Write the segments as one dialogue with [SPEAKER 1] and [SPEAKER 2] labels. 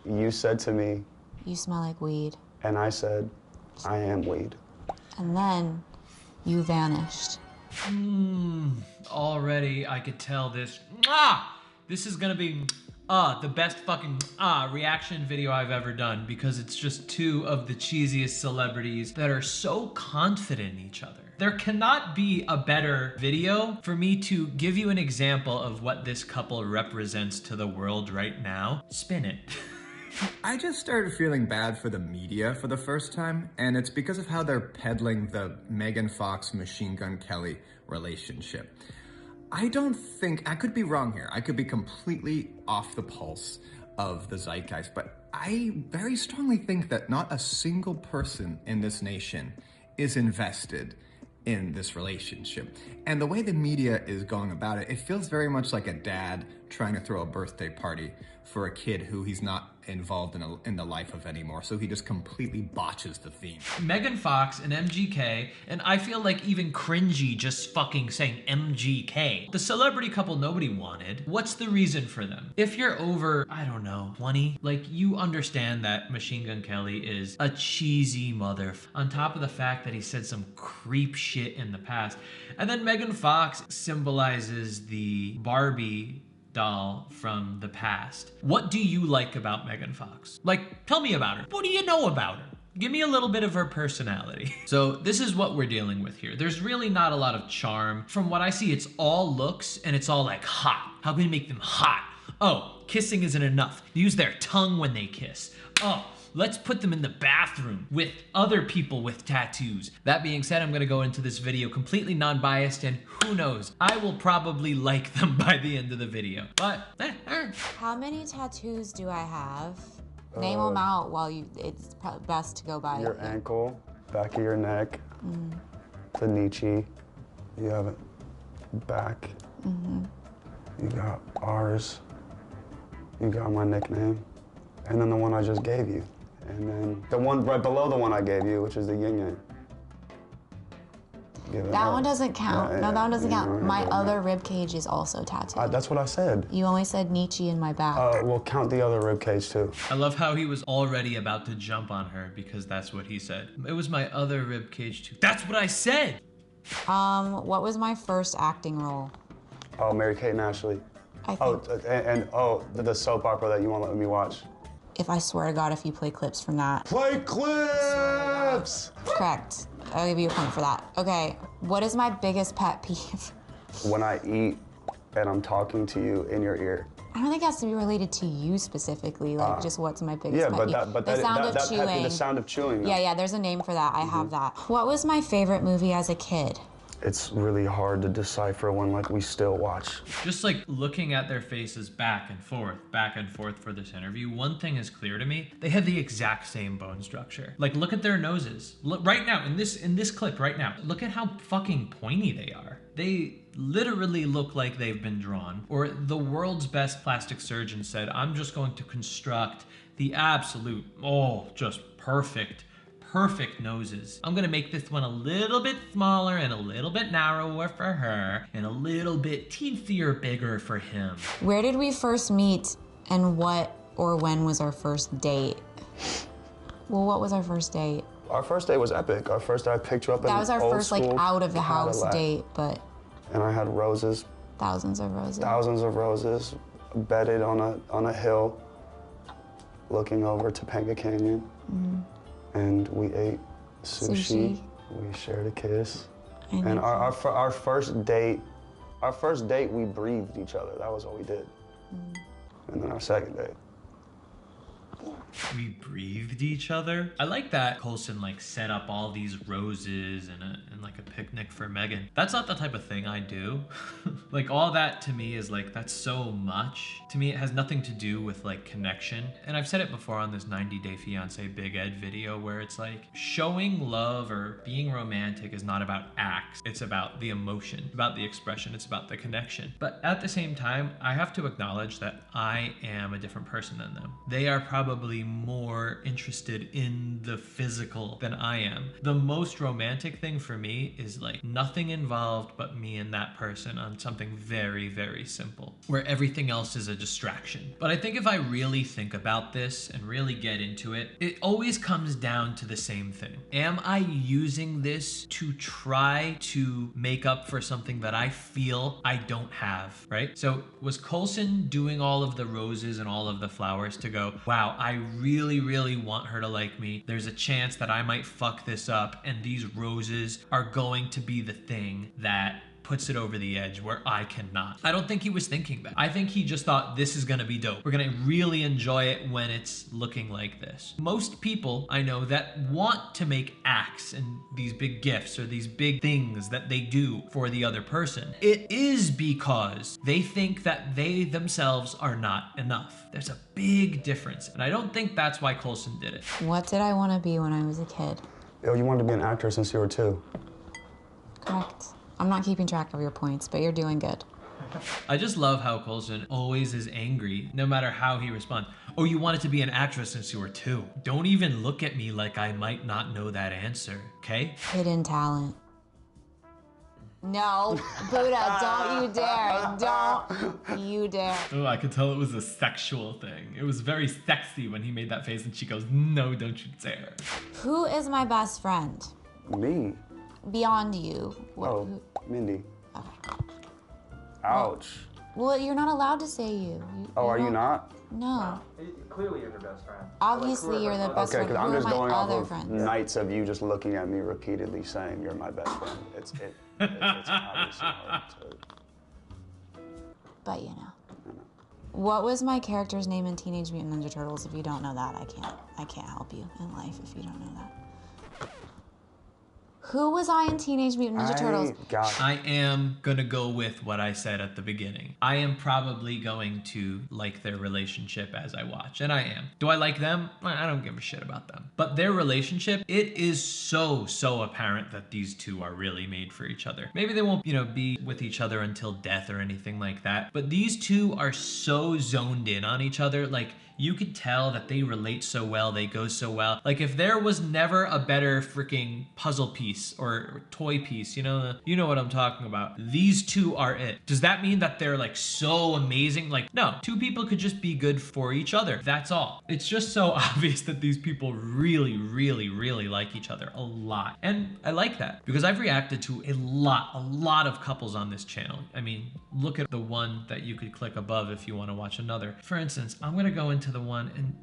[SPEAKER 1] You said to me,
[SPEAKER 2] you smell like weed.
[SPEAKER 1] and I said, I am weed.
[SPEAKER 2] And then you vanished.
[SPEAKER 3] Already I could tell this. This is gonna be the best fucking reaction video I've ever done, because it's just two of the cheesiest celebrities that are so confident in each other. There cannot be a better video for me to give you an example of what this couple represents to the world right now. Spin it.
[SPEAKER 4] I just started feeling bad for the media for the first time, and it's because of how they're peddling the Megan Fox Machine Gun Kelly relationship. I don't think, I could be wrong here, I could be completely off the pulse of the zeitgeist, but I very strongly think that not a single person in this nation is invested in this relationship. And the way the media is going about it, it feels very much like a dad trying to throw a birthday party for a kid who he's not involved in the life of anymore, so he just completely botches the theme.
[SPEAKER 3] Megan Fox and MGK, and I feel like even cringy just fucking saying MGK. The celebrity couple nobody wanted. What's the reason for them? If you're over, I don't know, 20, like, you understand that Machine Gun Kelly is a cheesy mother, on top of the fact that he said some creep shit in the past. And then Megan Fox symbolizes the Barbie doll from the past. What do you like about Megan Fox? Like, tell me about her. What do you know about her? Give me a little bit of her personality. So this is what we're dealing with here. There's really not a lot of charm. From what I see, it's all looks and it's all like hot. How can we make them hot? Oh, kissing isn't enough. Use their tongue when they kiss. Oh, let's put them in the bathroom with other people with tattoos. That being said, I'm gonna go into this video completely non-biased, and who knows, I will probably like them by the end of the video. But,
[SPEAKER 2] How many tattoos do I have? Name them out while it's best to go by.
[SPEAKER 1] Your ankle, back of your neck, the Nietzsche. You have it back. You got ours. You got my nickname. And then the one I just gave you. And then the one right below the one I gave you, which is the yin yang.
[SPEAKER 2] That one doesn't count. No, that one doesn't count. My other rib cage is also tattooed.
[SPEAKER 1] That's what I said.
[SPEAKER 2] You only said Nietzsche in my back.
[SPEAKER 1] We'll count the other rib cage too.
[SPEAKER 3] I love how he was already about to jump on her because that's what he said. It was my other rib cage too. That's what I said!
[SPEAKER 2] What was my first acting role?
[SPEAKER 1] Oh, Mary-Kate and Ashley.
[SPEAKER 2] I think,
[SPEAKER 1] The soap opera that you won't let me watch.
[SPEAKER 2] if I swear to God, if you play clips from that.
[SPEAKER 1] Play clips!
[SPEAKER 2] Correct. I'll give you a point for that. Okay, what is my biggest pet peeve?
[SPEAKER 1] When I eat and I'm talking to you in your ear.
[SPEAKER 2] I don't think it has to be related to you specifically, like just what's my biggest pet peeve.
[SPEAKER 1] The
[SPEAKER 2] sound of chewing.
[SPEAKER 1] No.
[SPEAKER 2] Yeah, there's a name for that. I have that. What was my favorite movie as a kid?
[SPEAKER 1] It's really hard to decipher when like we still watch.
[SPEAKER 3] Just like looking at their faces back and forth for this interview, one thing is clear to me. They have the exact same bone structure. Like, look at their noses. Look right now, in this clip right now, look at how fucking pointy they are. They literally look like they've been drawn. Or the world's best plastic surgeon said, I'm just going to construct the absolute, just perfect noses. I'm gonna make this one a little bit smaller and a little bit narrower for her and a little bit teethier bigger for him.
[SPEAKER 2] Where did we first meet and what or when was our first date? Well, what was our first date?
[SPEAKER 1] Our first date was epic. Our first day I picked you up in
[SPEAKER 2] That was our first like out of the house date, but.
[SPEAKER 1] And I had roses.
[SPEAKER 2] Thousands of roses.
[SPEAKER 1] Thousands of roses, bedded on a hill, looking over Topanga Canyon. And we ate sushi. We shared a kiss. And our first date, we breathed each other. That was what we did. And then our second date.
[SPEAKER 3] We breathed each other. I like that Coulson like set up all these roses and like a picnic for Megan. That's not the type of thing I do. Like all that to me is like, that's so much. To me, it has nothing to do with like connection. And I've said it before on this 90 Day Fiance Big Ed video where it's like showing love or being romantic is not about acts. It's about the emotion, about the expression. It's about the connection. But at the same time, I have to acknowledge that I am a different person than them. They are probably probably more interested in the physical than I am. The most romantic thing for me is like nothing involved but me and that person on something very, very simple, where everything else is a distraction. But I think if I really think about this and really get into it, it always comes down to the same thing. Am I using this to try to make up for something that I feel I don't have, right? So was Coulson doing all of the roses and all of the flowers to go, wow, I really, really want her to like me. There's a chance that I might fuck this up, and these roses are going to be the thing that puts it over the edge where I cannot. I don't think he was thinking that. I think he just thought this is gonna be dope. We're gonna really enjoy it when it's looking like this. Most people I know that want to make acts and these big gifts or these big things that they do for the other person, it is because they think that they themselves are not enough. There's a big difference, and I don't think that's why Coulson did it.
[SPEAKER 2] What did I want to be when I was a kid?
[SPEAKER 1] Yo, you wanted to be an actor since you were 2.
[SPEAKER 2] Correct. I'm not keeping track of your points, but you're doing good.
[SPEAKER 3] I just love how Coulson always is angry, no matter how he responds. Oh, you wanted to be an actress since you were 2. Don't even look at me like I might not know that answer, okay?
[SPEAKER 2] Hidden talent. No, Buddha, don't you dare. Don't you dare.
[SPEAKER 3] Oh, I could tell it was a sexual thing. It was very sexy when he made that face and she goes, no, don't you dare.
[SPEAKER 2] Who is my best friend?
[SPEAKER 1] Me?
[SPEAKER 2] Beyond you.
[SPEAKER 1] Oh, Mindy.
[SPEAKER 2] Okay.
[SPEAKER 1] Ouch.
[SPEAKER 2] Well, you're not allowed to say you.
[SPEAKER 1] Oh, are you not?
[SPEAKER 2] No.
[SPEAKER 5] Clearly you're her best friend.
[SPEAKER 2] Obviously, you're the best
[SPEAKER 1] Okay,
[SPEAKER 2] friend.
[SPEAKER 1] because I'm
[SPEAKER 2] Who are
[SPEAKER 1] just
[SPEAKER 2] my
[SPEAKER 1] going off
[SPEAKER 2] other
[SPEAKER 1] of
[SPEAKER 2] friends?
[SPEAKER 1] nights of you just looking at me repeatedly saying you're my best friend. It's obviously hard to...
[SPEAKER 2] But you know. What was my character's name in Teenage Mutant Ninja Turtles? If you don't know that, I can't help you in life if you don't know that. Who was I in Teenage Mutant Ninja Turtles?
[SPEAKER 3] I am gonna go with what I said at the beginning. I am probably going to like their relationship as I watch, and I am. Do I like them? I don't give a shit about them. But their relationship, it is so apparent that these two are really made for each other. Maybe they won't, be with each other until death or anything like that, but these two are so zoned in on each other, like, you could tell that they relate so well, they go so well. Like if there was never a better freaking puzzle piece or toy piece, you know what I'm talking about. These two are it. Does that mean that they're like so amazing? Like, no, two people could just be good for each other. That's all. It's just so obvious that these people really, really, really like each other a lot. And I like that because I've reacted to a lot of couples on this channel. I mean, look at the one that you could click above if you want to watch another. For instance, I'm gonna go into the one, and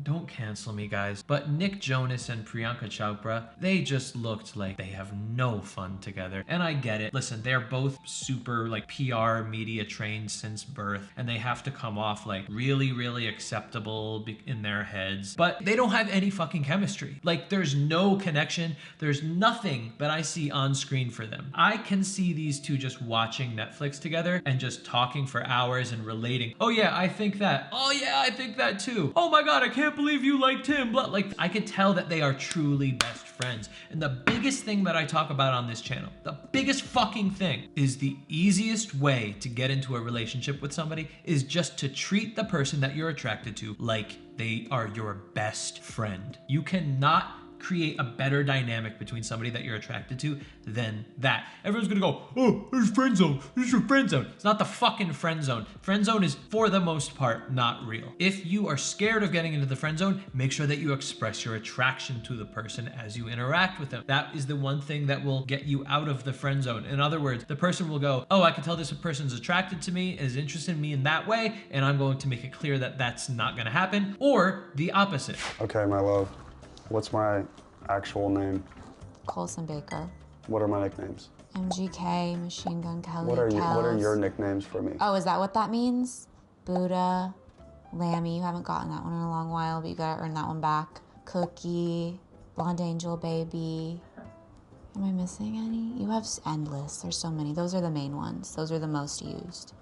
[SPEAKER 3] don't cancel me, guys, but Nick Jonas and Priyanka Chopra, they just looked like they have no fun together. And I get it. Listen, they're both super like PR media trained since birth, and they have to come off like really, really acceptable in their heads, but they don't have any fucking chemistry. Like there's no connection. There's nothing that I see on screen for them. I can see these two just watching Netflix together and just talking for hours and relating. Oh yeah, I think that. Oh yeah, I think that too. Oh my God, I can't believe you liked him. But like, I could tell that they are truly best friends. And the biggest thing that I talk about on this channel, the biggest fucking thing, is the easiest way to get into a relationship with somebody is just to treat the person that you're attracted to like they are your best friend. You cannot create a better dynamic between somebody that you're attracted to than that. Everyone's gonna go, oh, there's friend zone. There's your friend zone. It's not the fucking friend zone. Friend zone is, for the most part, not real. If you are scared of getting into the friend zone, make sure that you express your attraction to the person as you interact with them. That is the one thing that will get you out of the friend zone. In other words, the person will go, oh, I can tell this person's attracted to me, is interested in me in that way, and I'm going to make it clear that that's not gonna happen, or the opposite.
[SPEAKER 1] Okay, my love. What's my actual name?
[SPEAKER 2] Coulson Baker.
[SPEAKER 1] What are my nicknames?
[SPEAKER 2] MGK, Machine Gun Kelly.
[SPEAKER 1] What are
[SPEAKER 2] Kells.
[SPEAKER 1] your nicknames for me?
[SPEAKER 2] Oh, is that what that means? Buddha, Lammy. You haven't gotten that one in a long while, but you gotta earn that one back. Cookie, Blonde Angel Baby. Am I missing any? You have endless. There's so many. Those are the main ones. Those are the most used.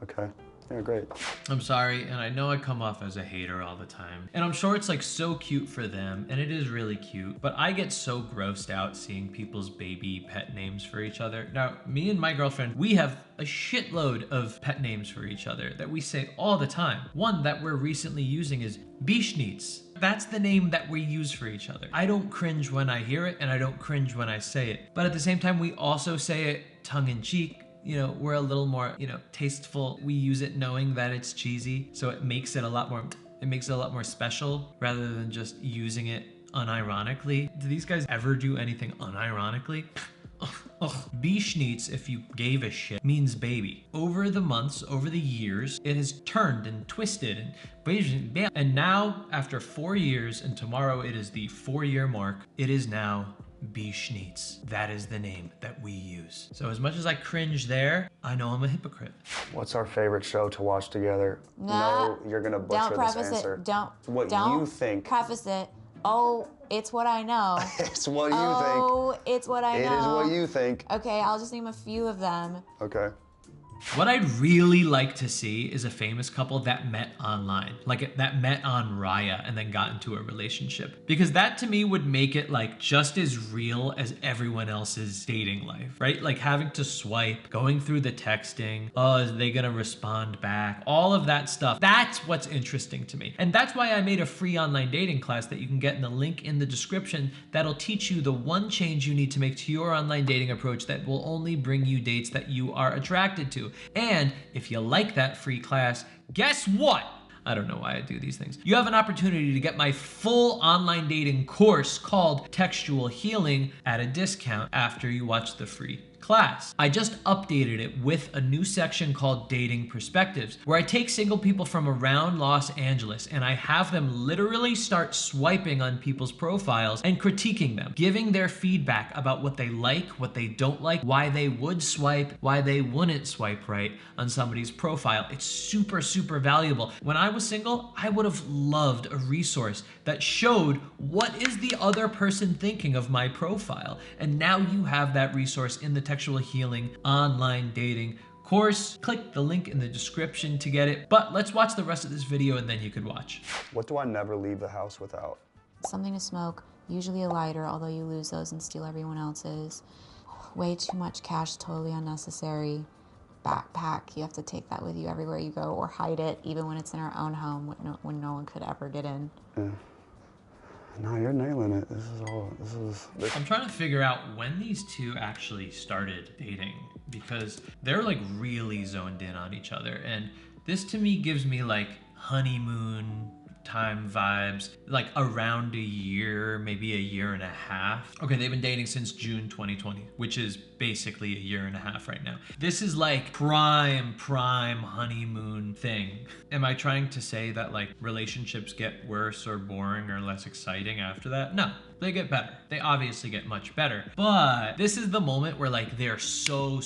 [SPEAKER 1] Okay. You're great.
[SPEAKER 3] I'm sorry, and I know I come off as a hater all the time. And I'm sure it's like so cute for them, and it is really cute, but I get so grossed out seeing people's baby pet names for each other. Now, me and my girlfriend, we have a shitload of pet names for each other that we say all the time. One that we're recently using is Bischnitz. That's the name that we use for each other. I don't cringe when I hear it, and I don't cringe when I say it. But at the same time, we also say it tongue-in-cheek. You know, we're a little more, you know, tasteful. We use it knowing that it's cheesy, so it makes it a lot more special rather than just using it unironically. Do these guys ever do anything unironically? Bischnitz, if you gave a shit, means baby. Over the months, over the years, it has turned and twisted and now, after 4 years, and tomorrow it is the 4-year mark, it is now Bischnitz. That is the name that we use. So as much as I cringe there, I know I'm a hypocrite.
[SPEAKER 1] What's our favorite show to watch together?
[SPEAKER 2] Nah,
[SPEAKER 1] No, you're gonna butcher
[SPEAKER 2] don't preface
[SPEAKER 1] this answer.
[SPEAKER 2] it. Don't.
[SPEAKER 1] What
[SPEAKER 2] don't
[SPEAKER 1] you think.
[SPEAKER 2] Preface it. Oh, it's what I know.
[SPEAKER 1] It's what you think.
[SPEAKER 2] Oh, it's what I know.
[SPEAKER 1] It is what you think.
[SPEAKER 2] Okay, I'll just name a few of them.
[SPEAKER 1] Okay.
[SPEAKER 3] What I'd really like to see is a famous couple that met online, like that met on Raya and then got into a relationship. Because that to me would make it like just as real as everyone else's dating life, right? Like having to swipe, going through the texting, oh, is they gonna respond back? All of that stuff. That's what's interesting to me. And that's why I made a free online dating class that you can get in the link in the description that'll teach you the one change you need to make to your online dating approach that will only bring you dates that you are attracted to. And if you like that free class, guess what? I don't know why I do these things. You have an opportunity to get my full online dating course called Textual Healing at a discount after you watch the free class. I just updated it with a new section called Dating Perspectives, where I take single people from around Los Angeles and I have them literally start swiping on people's profiles and critiquing them, giving their feedback about what they like, what they don't like, why they would swipe, why they wouldn't swipe right on somebody's profile. It's super, super valuable. When I was single, I would have loved a resource that showed what is the other person thinking of my profile. And now you have that resource in the Textual Healing online dating course. Click the link in the description to get it. But let's watch the rest of this video and then you could watch.
[SPEAKER 1] What do I never leave the house without?
[SPEAKER 2] Something to smoke, usually a lighter, although you lose those and steal everyone else's. Way too much cash, totally unnecessary. Backpack, you have to take that with you everywhere you go, or hide it even when it's in our own home when no one could ever get in.
[SPEAKER 1] Yeah. No, you're nailing it.
[SPEAKER 3] I'm trying to figure out when these two actually started dating, because they're like really zoned in on each other. And this to me gives me like honeymoon time vibes, like around a year, maybe a year and a half. Okay, they've been dating since June 2020, which is basically a year and a half right now. This is like prime honeymoon thing. Am I trying to say that like relationships get worse or boring or less exciting after that? No, they get better. They obviously get much better. But this is the moment where like they're so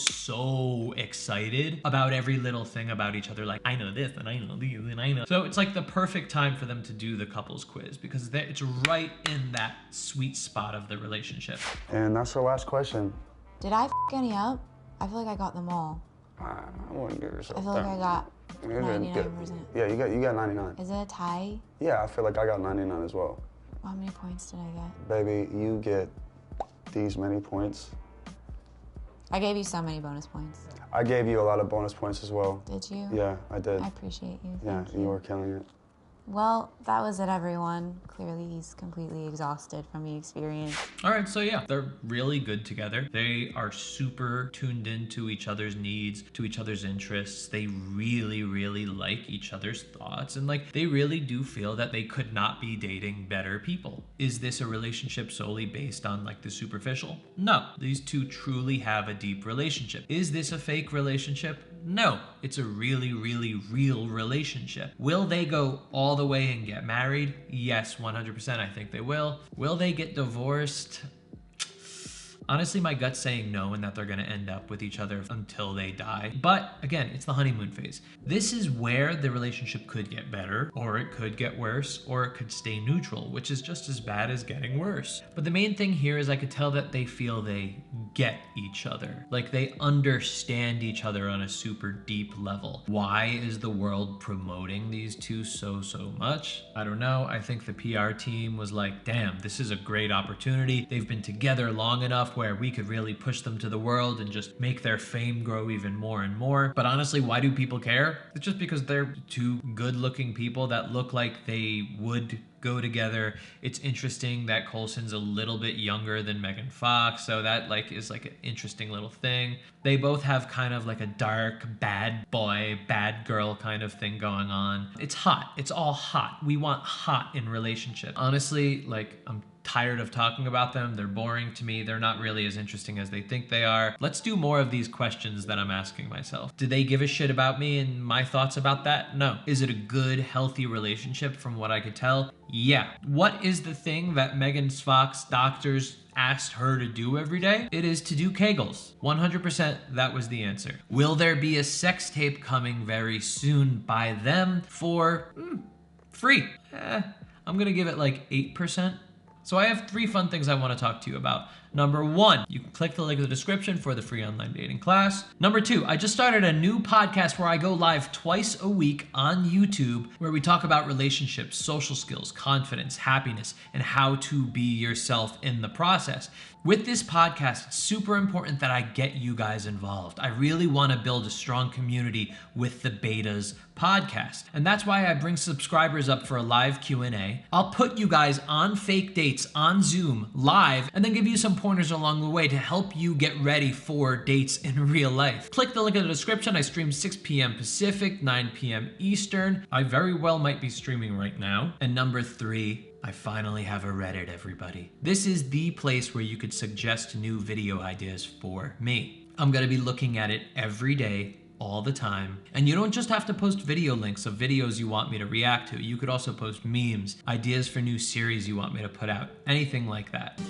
[SPEAKER 3] excited about every little thing about each other. Like, I know this and I know these and I know. So it's like the perfect time for them to do the couples quiz because it's right in that sweet spot of the relationship.
[SPEAKER 1] And that's our last question.
[SPEAKER 2] Did I f any up? I feel like I got them all.
[SPEAKER 1] I wouldn't give yourself
[SPEAKER 2] I feel like I got 99%.
[SPEAKER 1] Yeah, you got 99.
[SPEAKER 2] Is it a tie?
[SPEAKER 1] Yeah, I feel like I got 99 as well.
[SPEAKER 2] How many points did I get?
[SPEAKER 1] Baby, you get these many points.
[SPEAKER 2] I gave you so many bonus points.
[SPEAKER 1] I gave you a lot of bonus points as well.
[SPEAKER 2] Did you?
[SPEAKER 1] Yeah, I did.
[SPEAKER 2] I appreciate you.
[SPEAKER 1] Yeah,
[SPEAKER 2] Thank you.
[SPEAKER 1] you were killing it.
[SPEAKER 2] Well, that was it, everyone. Clearly, he's completely exhausted from the experience.
[SPEAKER 3] All right, so yeah, they're really good together. They are super tuned into each other's needs, to each other's interests. They really like each other's thoughts, and like they really do feel that they could not be dating better people. Is this a relationship solely based on like the superficial? No, these two truly have a deep relationship. Is this a fake relationship? No, it's a really real relationship. Will they go all the way and get married? Yes, 100%. I think they will. Will they get divorced? Honestly, my gut's saying no and that they're gonna end up with each other until they die. But again, it's the honeymoon phase. This is where the relationship could get better, or it could get worse, or it could stay neutral, which is just as bad as getting worse. But the main thing here is I could tell that they feel they get each other. Like they understand each other on a super deep level. Why is the world promoting these two so much? I don't know. I think the PR team was like, damn, this is a great opportunity. They've been together long enough where we could really push them to the world and just make their fame grow even more and more. But honestly, why do people care? It's just because they're two good looking people that look like they would go together. It's interesting that Coulson's a little bit younger than Megan Fox, so that like is like an interesting little thing. They both have kind of like a dark bad boy, bad girl kind of thing going on. It's hot. It's all hot. We want hot in relationships. Honestly, like I'm tired of talking about them. They're boring to me. They're not really as interesting as they think they are. Let's do more of these questions that I'm asking myself. Do they give a shit about me and my thoughts about that? No. Is it a good, healthy relationship from what I could tell? Yeah. What is the thing that Megan Fox doctors asked her to do every day? It is to do Kegels. 100% that was the answer. Will there be a sex tape coming very soon by them for free? I'm gonna give it like 8%. So I have 3 fun things I want to talk to you about. Number 1, you can click the link in the description for the free online dating class. Number 2, I just started a new podcast where I go live twice a week on YouTube where we talk about relationships, social skills, confidence, happiness, and how to be yourself in the process. With this podcast, it's super important that I get you guys involved. I really want to build a strong community with the Betas podcast. And that's why I bring subscribers up for a live Q&A. I'll put you guys on fake dates on Zoom live and then give you some pointers along the way to help you get ready for dates in real life. Click the link in the description. I stream 6 p.m. Pacific, 9 p.m. Eastern. I very well might be streaming right now. And number 3, I finally have a Reddit, everybody. This is the place where you could suggest new video ideas for me. I'm gonna be looking at it every day, all the time. And you don't just have to post video links of videos you want me to react to. You could also post memes, ideas for new series you want me to put out, anything like that.